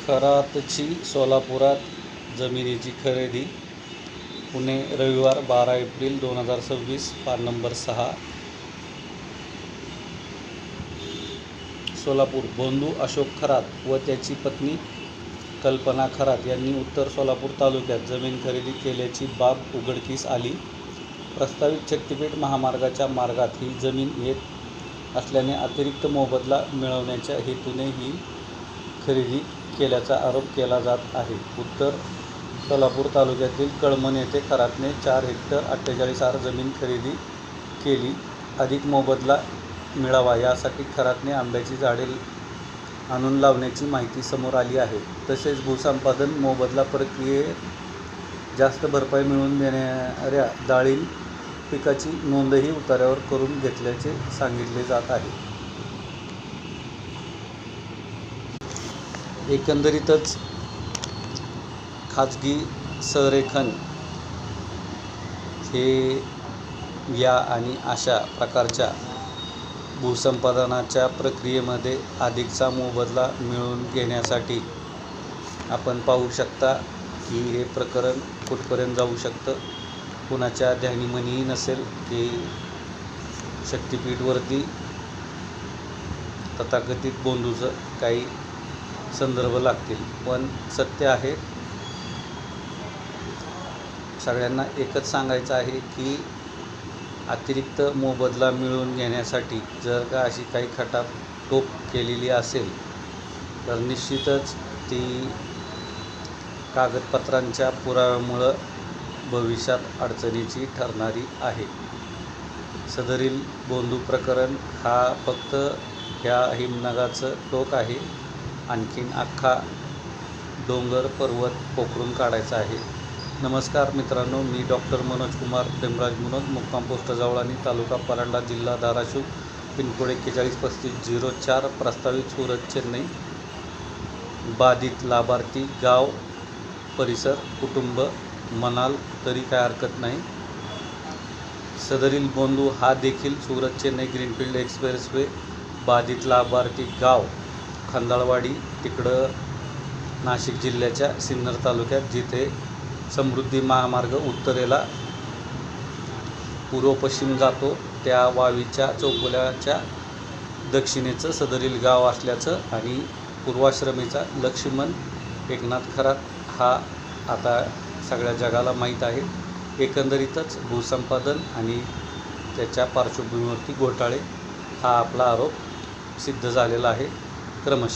खरातची सोलापुरात जमिनीची खरेदी. पुणे, रविवार 12 एप्रिल 2026. पान नंबर 6. सोलापूर. बंधू अशोक खरात व त्याची पत्नी कल्पना खरात यांनी उत्तर सोलापूर तालुक्यात जमीन खरेदी केल्याची बाब उघडकीस आली. प्रस्तावित शक्तिपीठ महामार्गाच्या मार्गात ही जमीन येत असल्याने अतिरिक्त मोबदला मिळवण्याच्या हेतूने ही खरेदी केल्याचा आरोप केला जात आहे. उत्तर सोलापूर तालुक्यातील कळमन येथे खरातने 4 हेक्टर 48 आर जमीन खरेदी केली. अधिक मोबदला मिळावा यासाठी खरातने आंब्याची झाडे आणून लावण्याची माहिती समोर आली आहे. तसेच भूसंपादन मोबदला प्रक्रियेत जास्त भरपाई मिळवून देणाऱ्या डाळिंब पिकाची नोंदही उतार्यावर करून घेतल्याचे सांगितले जात आहे. एकंदरीतच खाजगी संरेखन हे या आणि अशा प्रकारच्या भूसंपादनाच्या प्रक्रियेमध्ये अधिकचा मोबदला मिळवून घेण्यासाठी आपण पाहू शकता की हे प्रकरण कुठपर्यंत जाऊ शकतं. कुणाच्या ध्यानीमनीही नसेल की शक्तिपीठवरती तथाकथित बंधूचं काही संदर्भ लागतील. पण सत्य आहे, सगळ्यांना एकच सांगायचं आहे की अतिरिक्त मोबदला मिळवून घेण्यासाठी जर का अशी काही खटाटोप केलेली असेल तर निश्चितच ती कागदपत्रांच्या पुराव्यामुळं भविष्यात अडचणीची ठरणारी आहे. सदरील बंधू प्रकरण हा फक्त ह्या हिमनगाचं टोक आहे. आणखीन अख्खा डोंगर पर्वत पोखरून काढायचा आहे. नमस्कार मित्रांनो, मी डॉक्टर मनोज कुमार प्रेमराज मुनोद, मुक्काम पोस्ट जवळानी, तालुका परांडा, जिल्हा धाराशिव, पिनकोड 413504. प्रस्तावित सुरत चेन्नई. बाधित लाभार्थी गाव परिसर कुटुंब म्हणाल तरी काय हरकत नाही. सदरील बंधू हा देखील सुरत चेन्नई ग्रीनफील्ड एक्सप्रेसवे बाधित लाभार्थी गाव खंदाळवाडी, तिकडं नाशिक जिल्ह्याच्या सिन्नर तालुक्यात, जिथे समृद्धी महामार्ग उत्तरेला पूर्व पश्चिम जातो त्या वावीच्या चौफुल्याच्या दक्षिणेचं सदरील गाव असल्याचं आणि पूर्वाश्रमीचा लक्ष्मण एकनाथ खरात हा आता सगळ्या जगाला माहीत आहे. एकंदरीतच भूसंपादन आणि त्याच्या पार्श्वभूमीवरती घोटाळे हा आपला आरोप सिद्ध झालेला आहे क्रमशः.